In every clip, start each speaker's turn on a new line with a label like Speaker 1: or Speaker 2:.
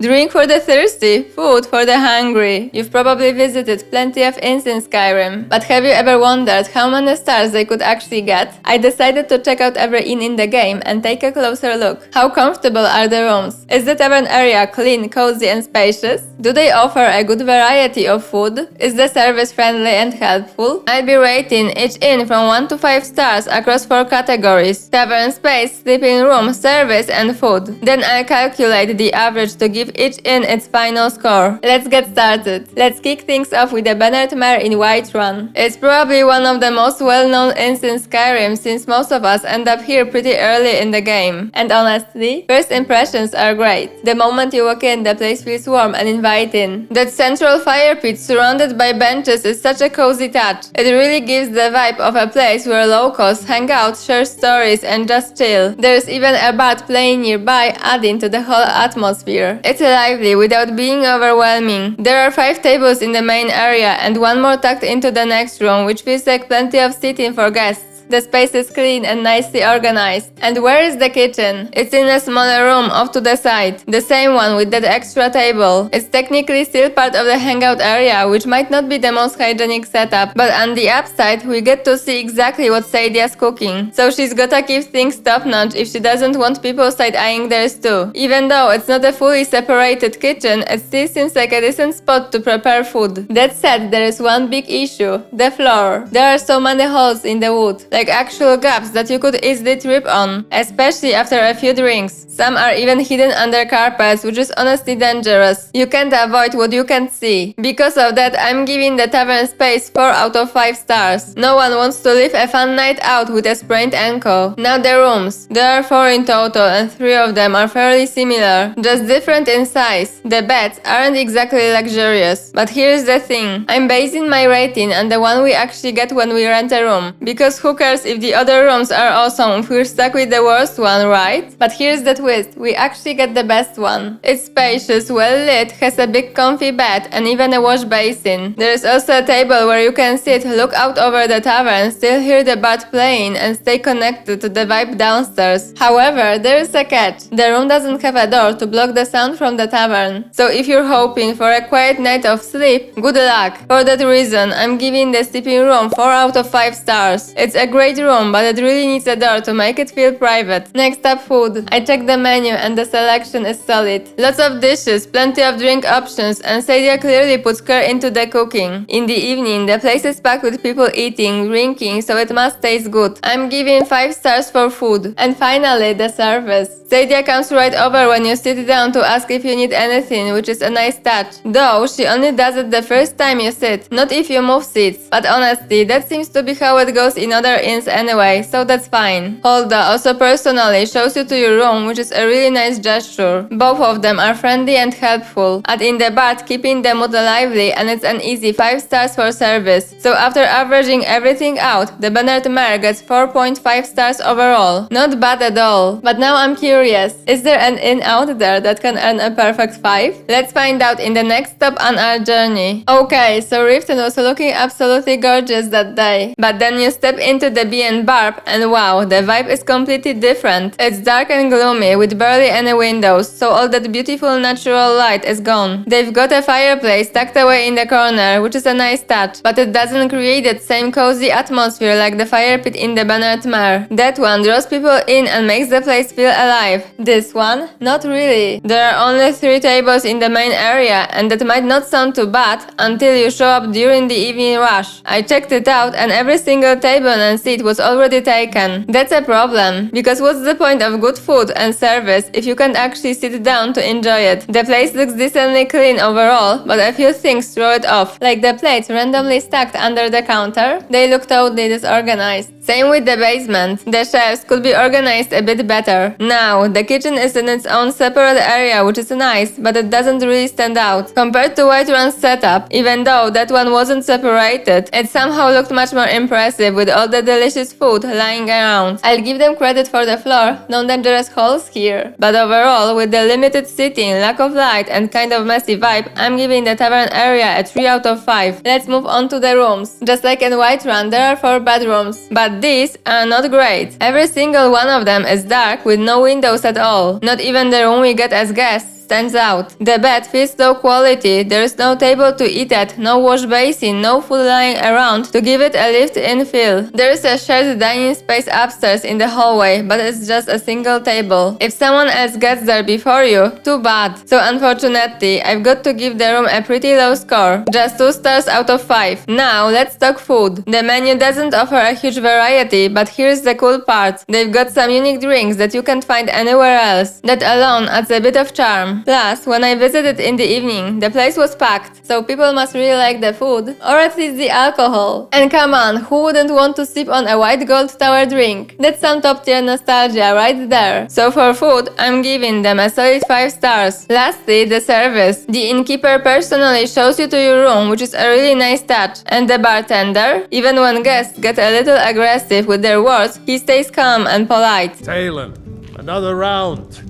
Speaker 1: Drink for the thirsty, food for the hungry. You've probably visited plenty of inns in Skyrim, but have you ever wondered how many stars they could actually get? I decided to check out every inn in the game and take a closer look. How comfortable are the rooms? Is the tavern area clean, cozy and spacious? Do they offer a good variety of food? Is the service friendly and helpful? I'll be rating each inn from 1 to 5 stars across 4 categories: tavern space, sleeping room, service and food. Then I'll calculate the average to give each inn its final score. Let's get started. Let's kick things off with the Banneret Mare in Whiterun. It's probably one of the most well-known inns in Skyrim, since most of us end up here pretty early in the game. And honestly, first impressions are great. The moment you walk in, the place feels warm and inviting. That central fire pit surrounded by benches is such a cozy touch. It really gives the vibe of a place where locals hang out, share stories and just chill. There's even a bard playing nearby, adding to the whole atmosphere. It's lively without being overwhelming. There are 5 tables in the main area and one more tucked into the next room, which feels like plenty of seating for guests. The space is clean and nicely organized. And where is the kitchen? It's in a smaller room off to the side. The same one with that extra table. It's technically still part of the hangout area, which might not be the most hygienic setup, but on the upside, we get to see exactly what Sadia's cooking. So she's gotta keep things top-notch if she doesn't want people side-eyeing theirs too. Even though it's not a fully separated kitchen, it still seems like a decent spot to prepare food. That said, there is one big issue: the floor. There are so many holes in the wood, like actual gaps that you could easily trip on, especially after a few drinks. Some are even hidden under carpets, which is honestly dangerous. You can't avoid what you can't see. Because of that, I'm giving the tavern space 4 out of 5 stars. No one wants to live a fun night out with a sprained ankle. Now the rooms. There are 4 in total and 3 of them are fairly similar, just different in size. The beds aren't exactly luxurious. But here's the thing. I'm basing my rating on the one we actually get when we rent a room. Because who cares if the other rooms are awesome if we're stuck with the worst one, right? But here's the twist, we actually get the best one. It's spacious, well lit, has a big comfy bed and even a wash basin. There's also a table where you can sit, look out over the tavern, still hear the bard playing and stay connected to the vibe downstairs. However, there is a catch. The room doesn't have a door to block the sound from the tavern. So if you're hoping for a quiet night of sleep, good luck. For that reason, I'm giving the sleeping room 4 out of 5 stars. It's a great room, but it really needs a door to make it feel private. Next up, food. I checked the menu and the selection is solid. Lots of dishes, plenty of drink options, and Sadia clearly puts care into the cooking. In the evening, the place is packed with people eating, drinking, so it must taste good. I'm giving 5 stars for food. And finally, the service. Sadia comes right over when you sit down to ask if you need anything, which is a nice touch. Though, she only does it the first time you sit, not if you move seats. But honestly, that seems to be how it goes in other inns anyway, so that's fine. Holda also personally shows you to your room, which is a really nice gesture. Both of them are friendly and helpful. Add in the bard, keeping the mood lively, and it's an easy 5 stars for service. So after averaging everything out, the Banneret Mare gets 4.5 stars overall. Not bad at all. But now I'm curious, is there an inn out there that can earn a perfect 5? Let's find out in the next stop on our journey. Okay, so Riften was looking absolutely gorgeous that day. But then you step into the B&Barb and wow, the vibe is completely different. It's dark and gloomy with barely any windows, so all that beautiful natural light is gone. They've got a fireplace tucked away in the corner, which is a nice touch, but it doesn't create that same cozy atmosphere like the fire pit in the Banneret Mare. That one draws people in and makes the place feel alive. This one? Not really. There are only 3 tables in the main area, and that might not sound too bad until you show up during the evening rush. I checked it out and every single table and seat was already taken. That's a problem, because what's the point of good food and service if you can't actually sit down to enjoy it? The place looks decently clean overall, but a few things throw it off, like the plates randomly stacked under the counter. They look totally disorganized. Same with the basement. The shelves could be organized a bit better. Now, the kitchen is in its own separate area, which is nice, but it doesn't really stand out. Compared to Whiterun's setup, even though that one wasn't separated, it somehow looked much more impressive with all the delicious food lying around. I'll give them credit for the floor, no dangerous holes here. But overall, with the limited seating, lack of light, and kind of messy vibe, I'm giving the tavern area a 3 out of 5. Let's move on to the rooms. Just like in Whiterun, there are 4 bedrooms, but these are not great. Every single one of them is dark with no windows at all. Not even the room we get as guests stands out. The bed feels low quality, there is no table to eat at, no wash basin, no food lying around to give it a lived-in feel. There is a shared dining space upstairs in the hallway, but it's just a single table. If someone else gets there before you, too bad. So unfortunately, I've got to give the room a pretty low score, just 2 stars out of 5. Now let's talk food. The menu doesn't offer a huge variety, but here's the cool part. They've got some unique drinks that you can't find anywhere else. That alone adds a bit of charm. Plus, when I visited in the evening, the place was packed, so people must really like the food, or at least the alcohol. And come on, who wouldn't want to sip on a white gold tower drink? That's some top tier nostalgia right there. So for food, I'm giving them a solid 5 stars. Lastly, the service. The innkeeper personally shows you to your room, which is a really nice touch. And the bartender? Even when guests get a little aggressive with their words, he stays calm and polite.
Speaker 2: Talon, another round.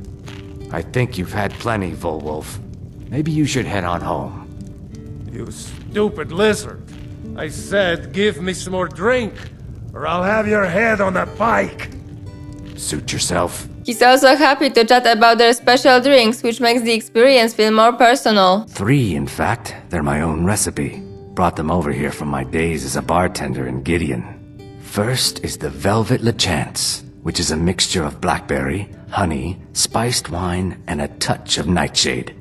Speaker 3: I think you've had plenty, Volwolf. Maybe you should head on home.
Speaker 2: You stupid lizard. I said give me some more drink, or I'll have your head on a pike.
Speaker 3: Suit yourself.
Speaker 1: He's also happy to chat about their special drinks, which makes the experience feel more personal.
Speaker 3: 3, in fact. They're my own recipe. Brought them over here from my days as a bartender in Gideon. First is the Velvet LeChance, which is a mixture of blackberry, honey, spiced wine, and a touch of nightshade.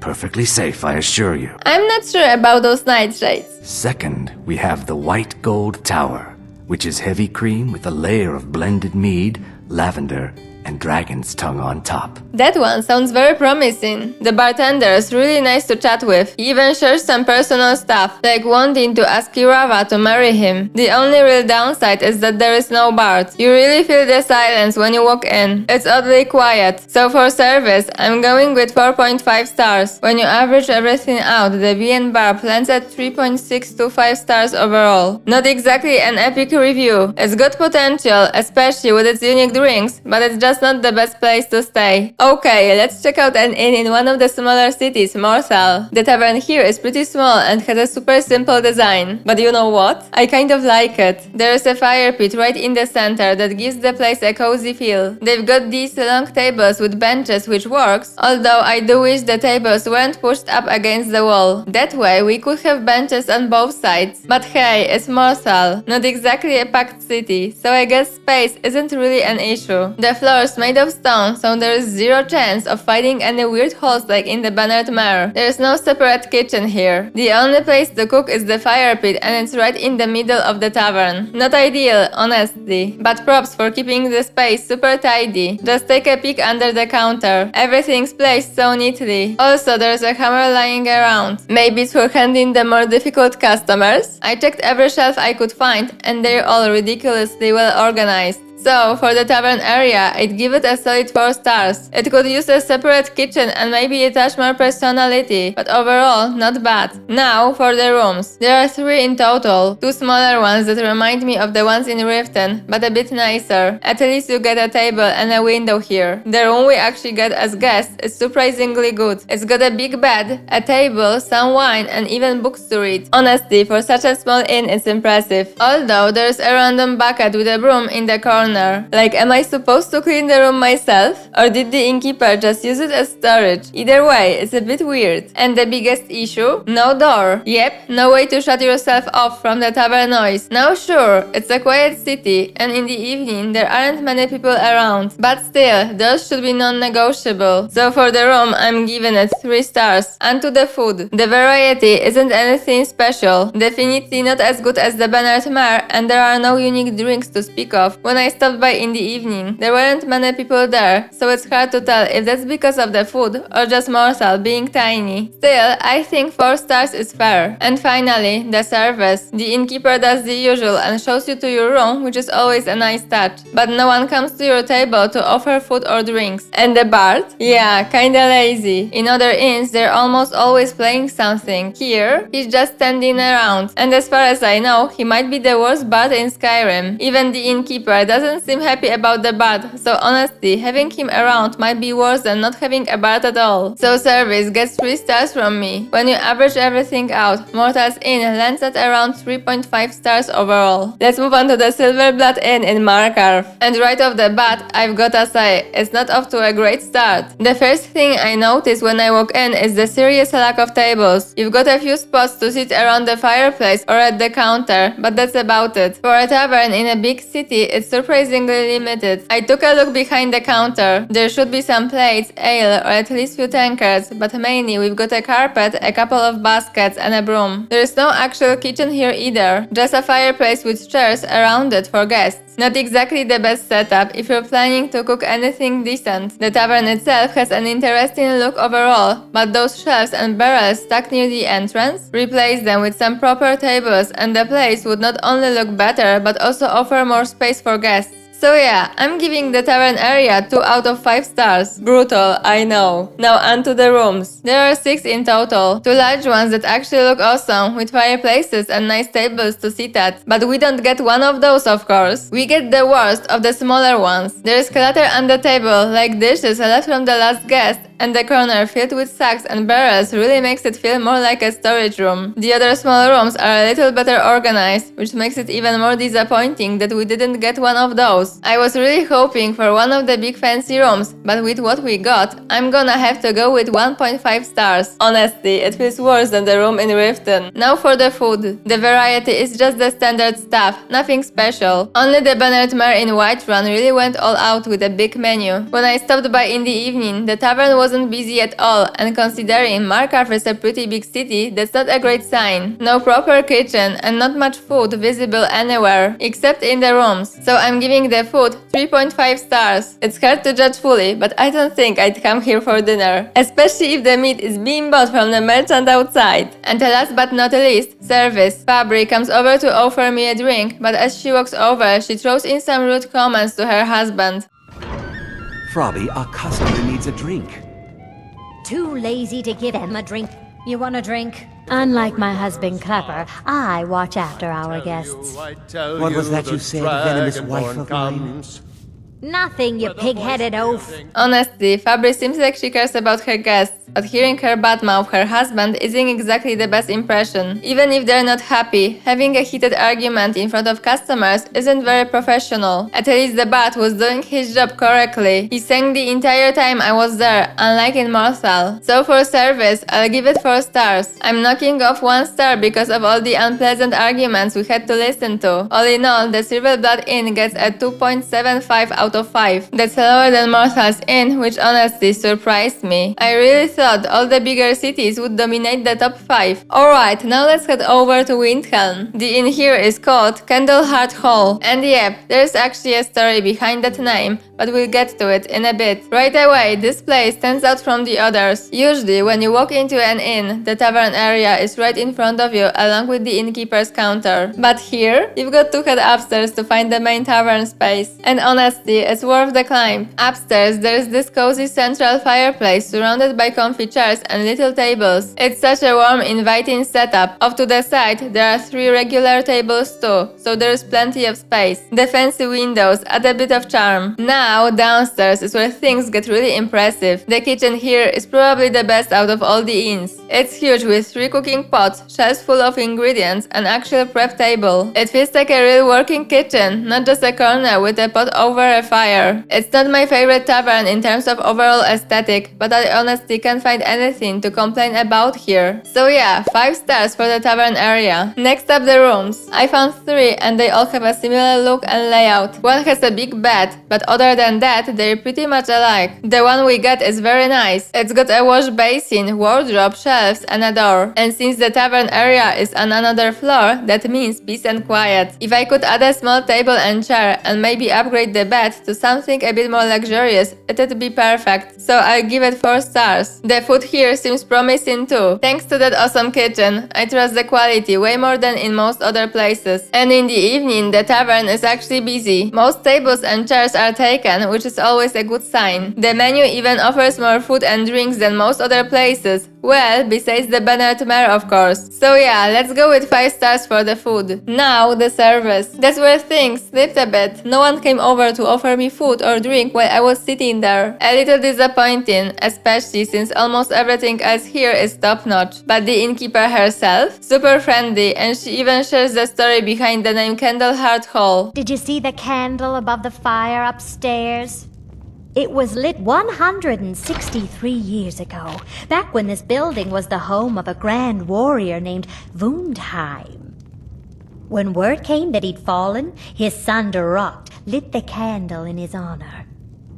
Speaker 3: Perfectly safe, I assure you.
Speaker 1: I'm not sure about those nightshades.
Speaker 3: Second, we have the White Gold Tower, which is heavy cream with a layer of blended mead, lavender, and dragon's tongue on top.
Speaker 1: That one sounds very promising. The bartender is really nice to chat with. He even shares some personal stuff, like wanting to ask Kirava to marry him. The only real downside is that there is no bard. You really feel the silence when you walk in. It's oddly quiet. So for service, I'm going with 4.5 stars. When you average everything out, the V&B bar plans at 3.625 stars overall. Not exactly an epic review. It's got potential, especially with its unique drinks, but it's just not the best place to stay. Okay, let's check out an inn in one of the smaller cities, Morsal. The tavern here is pretty small and has a super simple design. But you know what? I kind of like it. There is a fire pit right in the center that gives the place a cozy feel. They've got these long tables with benches, which works, although I do wish the tables weren't pushed up against the wall. That way we could have benches on both sides. But hey, it's Morsal, not exactly a packed city, so I guess space isn't really an issue. The floor is made of stone, so there is zero chance of finding any weird holes like in the Bannered Mare. There is no separate kitchen here. The only place to cook is the fire pit, and it's right in the middle of the tavern. Not ideal, honestly, but props for keeping the space super tidy. Just take a peek under the counter. Everything's placed so neatly. Also, there's a hammer lying around. Maybe it's for handling the more difficult customers? I checked every shelf I could find, and they're all ridiculously well organized. So, for the tavern area, I'd give it a solid 4 stars. It could use a separate kitchen and maybe a touch more personality, but overall, not bad. Now, for the rooms. There are 3 in total. 2 smaller ones that remind me of the ones in Riften, but a bit nicer. At least you get a table and a window here. The room we actually get as guests is surprisingly good. It's got a big bed, a table, some wine, and even books to read. Honestly, for such a small inn, it's impressive. Although, there's a random bucket with a broom in the corner. Like, am I supposed to clean the room myself? Or did the innkeeper just use it as storage? Either way, it's a bit weird. And the biggest issue? No door. Yep, no way to shut yourself off from the tavern noise. Now sure, it's a quiet city, and in the evening there aren't many people around. But still, those should be non-negotiable. So for the room, I'm giving it 3 stars. And to the food. The variety isn't anything special. Definitely not as good as the Bannered Mare, and there are no unique drinks to speak of. When I stopped by in the evening, there weren't many people there, so it's hard to tell if that's because of the food or just Morsal being tiny. Still, I think 4 stars is fair. And finally, the service. The innkeeper does the usual and shows you to your room, which is always a nice touch. But no one comes to your table to offer food or drinks. And the bard? Yeah, kinda lazy. In other inns, they're almost always playing something. Here, he's just standing around. And as far as I know, he might be the worst bard in Skyrim. Even the innkeeper doesn't doesn't seem happy about the bat, so honestly, having him around might be worse than not having a bat at all. So service gets 3 stars from me. When you average everything out, Mortal's Inn lands at around 3.5 stars overall. Let's move on to the Silverblood Inn in Markarth. And right off the bat, I've gotta say, it's not off to a great start. The first thing I notice when I walk in is the serious lack of tables. You've got a few spots to sit around the fireplace or at the counter, but that's about it. For a tavern in a big city, it's surprisingly limited. I took a look behind the counter. There should be some plates, ale, or at least few tankards, but mainly we've got a carpet, a couple of baskets, and a broom. There is no actual kitchen here either, just a fireplace with chairs around it for guests. Not exactly the best setup if you're planning to cook anything decent. The tavern itself has an interesting look overall, but those shelves and barrels stuck near the entrance? Replace them with some proper tables and the place would not only look better but also offer more space for guests. So yeah, I'm giving the tavern area 2 out of 5 stars. Brutal, I know. Now onto the rooms. There are 6 in total. 2 large ones that actually look awesome, with fireplaces and nice tables to sit at. But we don't get one of those, of course. We get the worst of the smaller ones. There's clutter on the table, like dishes left from the last guest, and the corner filled with sacks and barrels really makes it feel more like a storage room. The other small rooms are a little better organized, which makes it even more disappointing that we didn't get one of those. I was really hoping for one of the big fancy rooms, but with what we got, I'm gonna have to go with 1.5 stars. Honestly, it feels worse than the room in Riften. Now for the food. The variety is just the standard stuff, nothing special. Only the Bannered Mare in Whiterun really went all out with a big menu. When I stopped by in the evening, the tavern wasn't busy at all, and considering Markarth is a pretty big city, that's not a great sign. No proper kitchen and not much food visible anywhere, except in the rooms. So I'm giving the food 3.5 stars. It's hard to judge fully, but I don't think I'd come here for dinner, especially if the meat is being bought from the merchant outside. And last but not least, service. Fabri comes over to offer me a drink, but as she walks over, she throws in some rude comments to her husband.
Speaker 4: Frobby, our customer needs a drink.
Speaker 5: Too lazy to give him a drink. You want a drink? Unlike my husband Clever, I watch after our guests.
Speaker 4: What was that you said, venomous wife of mine?
Speaker 5: Nothing, you pig-headed oaf.
Speaker 1: Honestly, Fabri seems like she cares about her guests, but hearing her badmouth her husband isn't exactly the best impression. Even if they're not happy, having a heated argument in front of customers isn't very professional. At least the bat was doing his job correctly. He sang the entire time I was there, unlike in Mortal. So for service, I'll give it 4 stars. I'm knocking off 1 star because of all the unpleasant arguments we had to listen to. All in all, the Silverblood Inn gets a 2.75 out of 5. That's lower than Mortal's Inn, which honestly surprised me. I really thought all the bigger cities would dominate the top 5. Alright, now let's head over to Windhelm. The inn here is called Candleheart Hall. And yep, there's actually a story behind that name, but we'll get to it in a bit. Right away, this place stands out from the others. Usually, when you walk into an inn, the tavern area is right in front of you along with the innkeeper's counter. But here, you've got to head upstairs to find the main tavern space. And honestly, it's worth the climb. Upstairs, there's this cozy central fireplace surrounded by comfy chairs and little tables. It's such a warm, inviting setup. Off to the side, there are 3 regular tables too, so there's plenty of space. The fancy windows add a bit of charm. Now, downstairs is where things get really impressive. The kitchen here is probably the best out of all the inns. It's huge with 3 cooking pots, shelves full of ingredients, and actual prep table. It feels like a real working kitchen, not just a corner with a pot over a fire. It's not my favorite tavern in terms of overall aesthetic, but I honestly can't find anything to complain about here. So yeah, 5 stars for the tavern area. Next up, the rooms. I found 3 and they all have a similar look and layout. One has a big bed, but other than that, they're pretty much alike. The one we got is very nice. It's got a wash basin, wardrobe, shelves, and a door. And since the tavern area is on another floor, that means peace and quiet. If I could add a small table and chair and maybe upgrade the bed that to something a bit more luxurious, it'd be perfect. So I'll give it 4 stars. The food here seems promising too. Thanks to that awesome kitchen, I trust the quality way more than in most other places. And in the evening, the tavern is actually busy. Most tables and chairs are taken, which is always a good sign. The menu even offers more food and drinks than most other places. Well, besides the banner to mayor, of course. So yeah, let's go with 5 stars for the food. Now, the service. That's where things slipped a bit. No one came over to offer me food or drink while I was sitting there. A little disappointing, especially since almost everything else here is top-notch. But the innkeeper herself? Super friendly, and she even shares the story behind the name Candleheart Hall.
Speaker 5: Did you see the candle above the fire upstairs? It was lit 163 years ago, back when this building was the home of a grand warrior named Wundheim. When word came that he'd fallen, his son Durot lit the candle in his honor.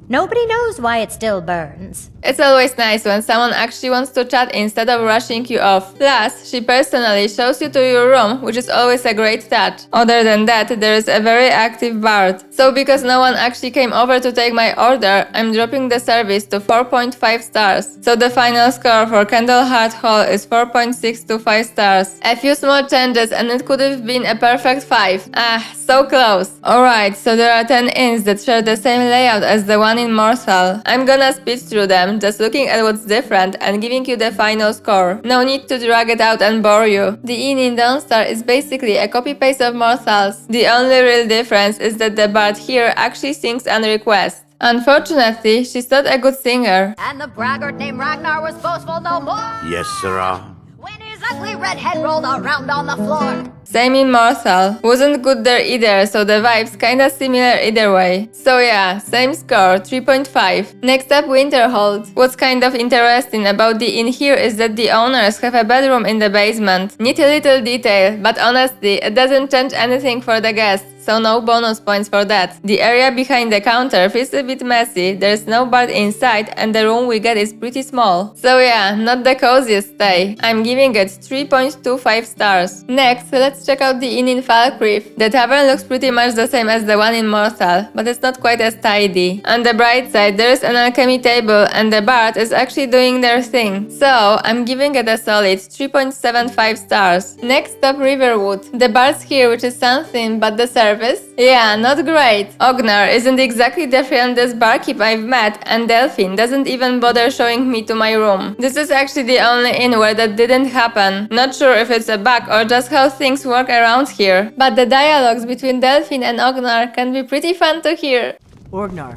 Speaker 5: Nobody knows why it still burns.
Speaker 1: It's always nice when someone actually wants to chat instead of rushing you off. Plus, she personally shows you to your room, which is always a great touch. Other than that, there is a very active bard. So because no one actually came over to take my order, I'm dropping the service to 4.5 stars. So the final score for Candleheart Hall is 4.625 stars. A few small changes and it could have been a perfect 5. Ah, so close. Alright, so there are 10 inns that share the same layout as the one in Morsal. I'm gonna speed through them, just looking at what's different and giving you the final score. No need to drag it out and bore you. The inn in Dawnstar is basically a copy-paste of Morsal's. The only real difference is that the bard here actually sings on request. Unfortunately, she's not a good singer.
Speaker 6: And the braggart named Ragnar was boastful no more.
Speaker 7: Yes, sirrah.
Speaker 6: When his ugly red head rolled around on the floor.
Speaker 1: Same in Morsal. Wasn't good there either, so the vibes kinda similar either way. So yeah, same score, 3.5. Next up, Winterhold. What's kind of interesting about the inn here is that the owners have a bedroom in the basement. Neat little detail, but honestly, it doesn't change anything for the guests. So no bonus points for that. The area behind the counter feels a bit messy, there's no bed inside and the room we get is pretty small. So yeah, not the coziest stay. I'm giving it 3.25 stars. Next, let's check out the inn in Falkreath. The tavern looks pretty much the same as the one in Morsal, but it's not quite as tidy. On the bright side, there is an alchemy table and the bard is actually doing their thing. So I'm giving it a solid 3.75 stars. Next up, Riverwood. The bard's here, which is something, but the service? Yeah, not great. Ognar isn't exactly the friendliest barkeep I've met, and Delphine doesn't even bother showing me to my room. This is actually the only inn where that didn't happen. Not sure if it's a bug or just how things work around here. But the dialogues between Delphine and Ognar can be pretty fun to hear.
Speaker 8: Orgnar.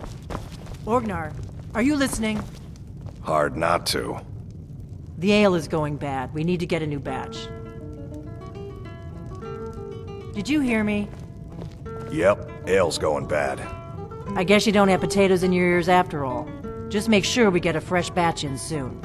Speaker 8: Orgnar, are you listening?
Speaker 9: Hard not to.
Speaker 8: The ale is going bad. We need to get a new batch. Did you hear me?
Speaker 9: Yep, ale's going bad.
Speaker 8: I guess you don't have potatoes in your ears after all. Just make sure we get a fresh batch in soon.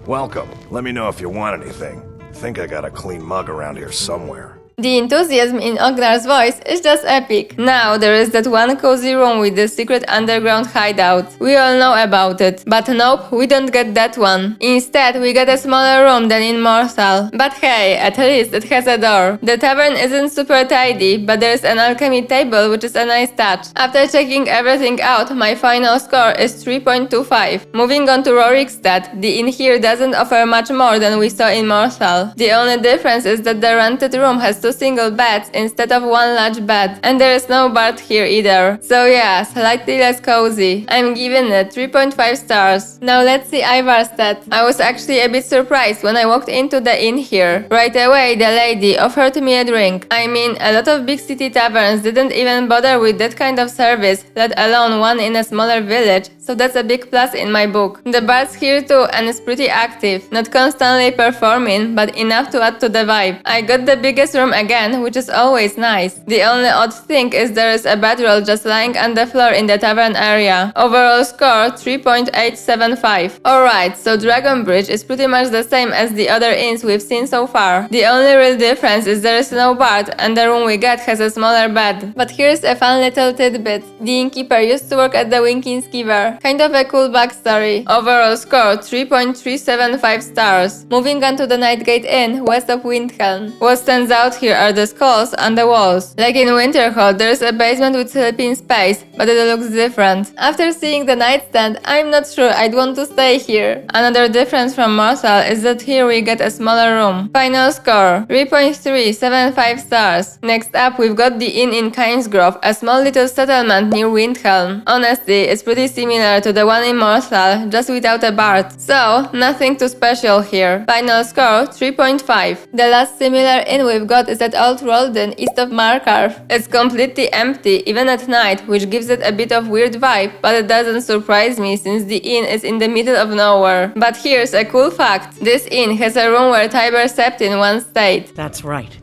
Speaker 9: Welcome. Let me know if you want anything. Think I got a clean mug around here somewhere.
Speaker 1: The enthusiasm in Ognar's voice is just epic. Now there is that one cozy room with the secret underground hideout. We all know about it. But nope, we don't get that one. Instead, we get a smaller room than in Morsal. But hey, at least it has a door. The tavern isn't super tidy, but there's an alchemy table which is a nice touch. After checking everything out, my final score is 3.25. Moving on to Rorikstad, the inn here doesn't offer much more than we saw in Morsal. The only difference is that the rented room has 2 single beds instead of 1 large bed, and there is no bard here either. So yeah, slightly less cozy. I'm giving it 3.5 stars. Now let's see Ivarstead. I was actually a bit surprised when I walked into the inn here. Right away, the lady offered me a drink. I mean, a lot of big city taverns didn't even bother with that kind of service, let alone one in a smaller village, so that's a big plus in my book. The bard's here too and is pretty active, not constantly performing, but enough to add to the vibe. I got the biggest room again, which is always nice. The only odd thing is there is a bedroll just lying on the floor in the tavern area. Overall score 3.875. Alright, so Dragonbridge is pretty much the same as the other inns we've seen so far. The only real difference is there is no bard and the room we get has a smaller bed. But here's a fun little tidbit. The innkeeper used to work at the Winking Skiver. Kind of a cool backstory. Overall score 3.375 stars. Moving on to the Nightgate Inn west of Windhelm. What stands out here are the skulls on the walls. Like in Winterhold, there's a basement with sleeping space, but it looks different. After seeing the nightstand, I'm not sure I'd want to stay here. Another difference from Morsel is that here we get a smaller room. Final score 3.375 stars. Next up, we've got the inn in Kinesgrove, a small little settlement near Windhelm. Honestly, it's pretty similar to the one in Morsel, just without a bard. So, nothing too special here. Final score 3.5. The last similar inn we've got is at Old Rolden, east of Markarth. It's completely empty, even at night, which gives it a bit of weird vibe, but it doesn't surprise me since the inn is in the middle of nowhere. But here's a cool fact. This inn has a room where Tiber Septim once stayed.
Speaker 7: That's right.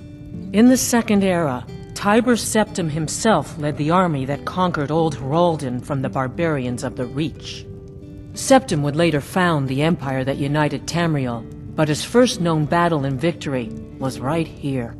Speaker 7: In the Second Era, Tiber Septim himself led the army that conquered Old Rolden from the barbarians of the Reach. Septim would later found the empire that united Tamriel, but his first known battle and victory was right here.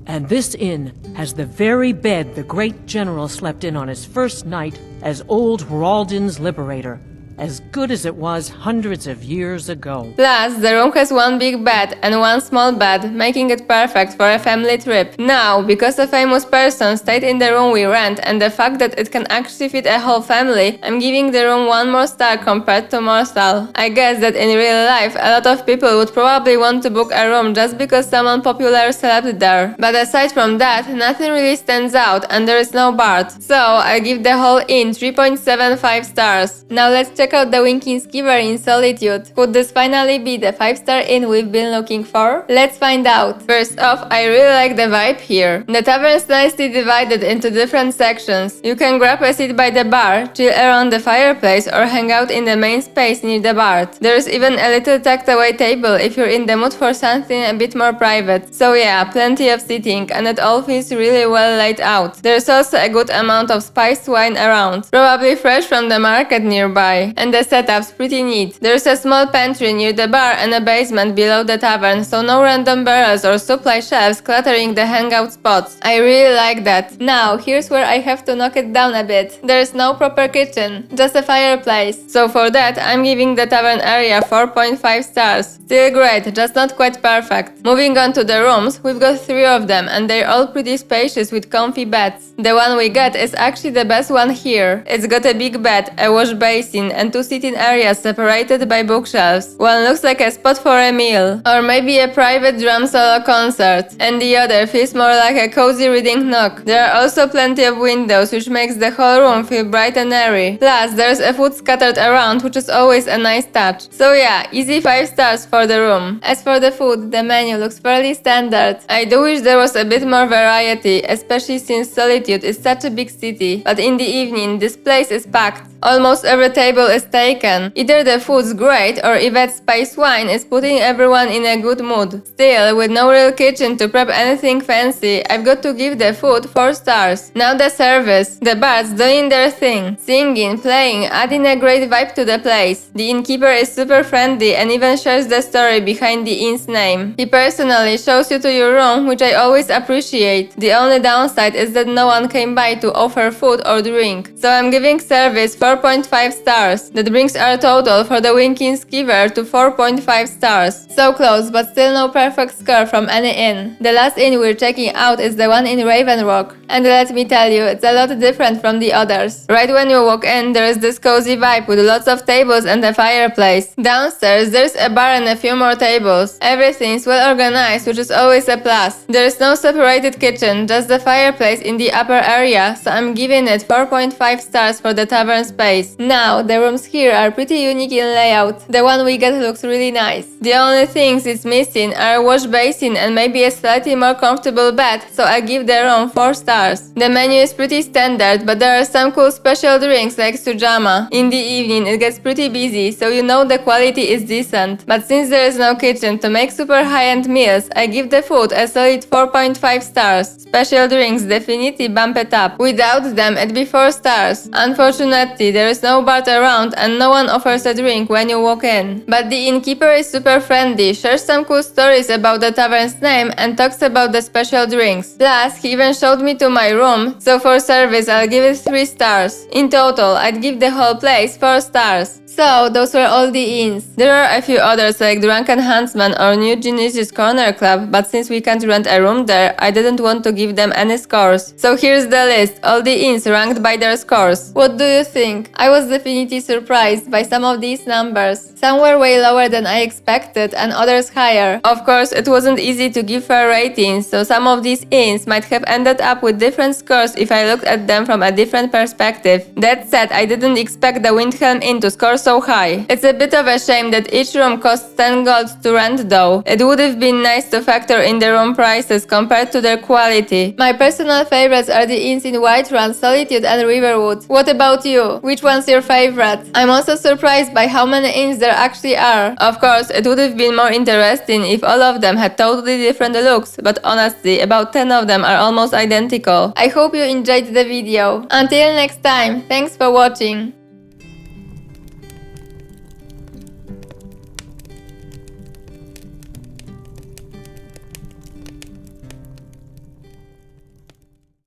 Speaker 7: And this inn has the very bed the great general slept in on his first night as Old Rolden's liberator, as good as it was hundreds of years ago.
Speaker 1: Plus, the room has one big bed and one small bed, making it perfect for a family trip. Now, because a famous person stayed in the room we rent and the fact that it can actually fit a whole family, I'm giving the room 1 more star compared to Morsel. I guess that in real life, a lot of people would probably want to book a room just because someone popular slept there. But aside from that, nothing really stands out and there is no bard. So, I'll give the whole inn 3.75 stars. Now let's check out the Winking Skiver in Solitude. Could this finally be the 5-star inn we've been looking for? Let's find out. First off, I really like the vibe here. The tavern is nicely divided into different sections. You can grab a seat by the bar, chill around the fireplace, or hang out in the main space near the bar. There's even a little tucked away table if you're in the mood for something a bit more private. So yeah, plenty of seating, and it all feels really well laid out. There's also a good amount of spiced wine around, probably fresh from the market nearby. And the setup's pretty neat. There's a small pantry near the bar and a basement below the tavern, so no random barrels or supply shelves cluttering the hangout spots. I really like that. Now, here's where I have to knock it down a bit. There's no proper kitchen, just a fireplace. So for that, I'm giving the tavern area 4.5 stars. Still great, just not quite perfect. Moving on to the rooms, we've got 3 of them and they're all pretty spacious with comfy beds. The one we got is actually the best one here. It's got a big bed, a wash basin, and 2 sitting areas separated by bookshelves. One looks like a spot for a meal, or maybe a private drum solo concert, and the other feels more like a cozy reading nook. There are also plenty of windows, which makes the whole room feel bright and airy. Plus, there's a food scattered around, which is always a nice touch. So yeah, easy 5 stars for the room. As for the food, the menu looks fairly standard. I do wish there was a bit more variety, especially since Solitude is such a big city, but in the evening, this place is packed. Almost every table is taken. Either the food's great or Yvette's spice wine is putting everyone in a good mood. Still, with no real kitchen to prep anything fancy, I've got to give the food 4 stars. Now the service. The bards doing their thing. Singing, playing, adding a great vibe to the place. The innkeeper is super friendly and even shares the story behind the inn's name. He personally shows you to your room, which I always appreciate. The only downside is that no one came by to offer food or drink. So I'm giving service 4.5 stars. That brings our total for the Winking Skiver to 4.5 stars. So close, but still no perfect score from any inn. The last inn we're checking out is the one in Ravenrock. And let me tell you, it's a lot different from the others. Right when you walk in, there is this cozy vibe with lots of tables and a fireplace. Downstairs, there's a bar and a few more tables. Everything's well organized, which is always a plus. There is no separated kitchen, just the fireplace in the upper area, so I'm giving it 4.5 stars for the tavern space. Now, the rooms here are pretty unique in layout. The one we get looks really nice. The only things it's missing are a wash basin and maybe a slightly more comfortable bed, so I give the room 4 stars. The menu is pretty standard, but there are some cool special drinks like sujama. In the evening, it gets pretty busy, so you know the quality is decent. But since there is no kitchen to make super high-end meals, I give the food a solid 4.5 stars. Special drinks definitely bump it up. Without them, it'd be 4 stars. Unfortunately, there is no bar around and no one offers a drink when you walk in. But the innkeeper is super friendly, shares some cool stories about the tavern's name and talks about the special drinks. Plus, he even showed me to my room, so for service I'll give it 3 stars. In total, I'd give the whole place 4 stars. So, those were all the inns. There are a few others like Drunken Huntsman or New Genesis Corner Club, but since we can't rent a room there, I didn't want to give them any scores. So here's the list, all the inns ranked by their scores. What do you think? I was definitely surprised by some of these numbers. Some were way lower than I expected and others higher. Of course, it wasn't easy to give fair ratings, so some of these inns might have ended up with different scores if I looked at them from a different perspective. That said, I didn't expect the Windhelm Inn to score so high. It's a bit of a shame that each room costs 10 gold to rent though. It would have been nice to factor in the room prices compared to their quality. My personal favorites are the inns in Whiterun, Solitude and Riverwood. What about you? Which one's your favorite? I'm also surprised by how many inns there actually are. Of course, it would have been more interesting if all of them had totally different looks, but honestly, about 10 of them are almost identical. I hope you enjoyed the video. Until next time, thanks for watching.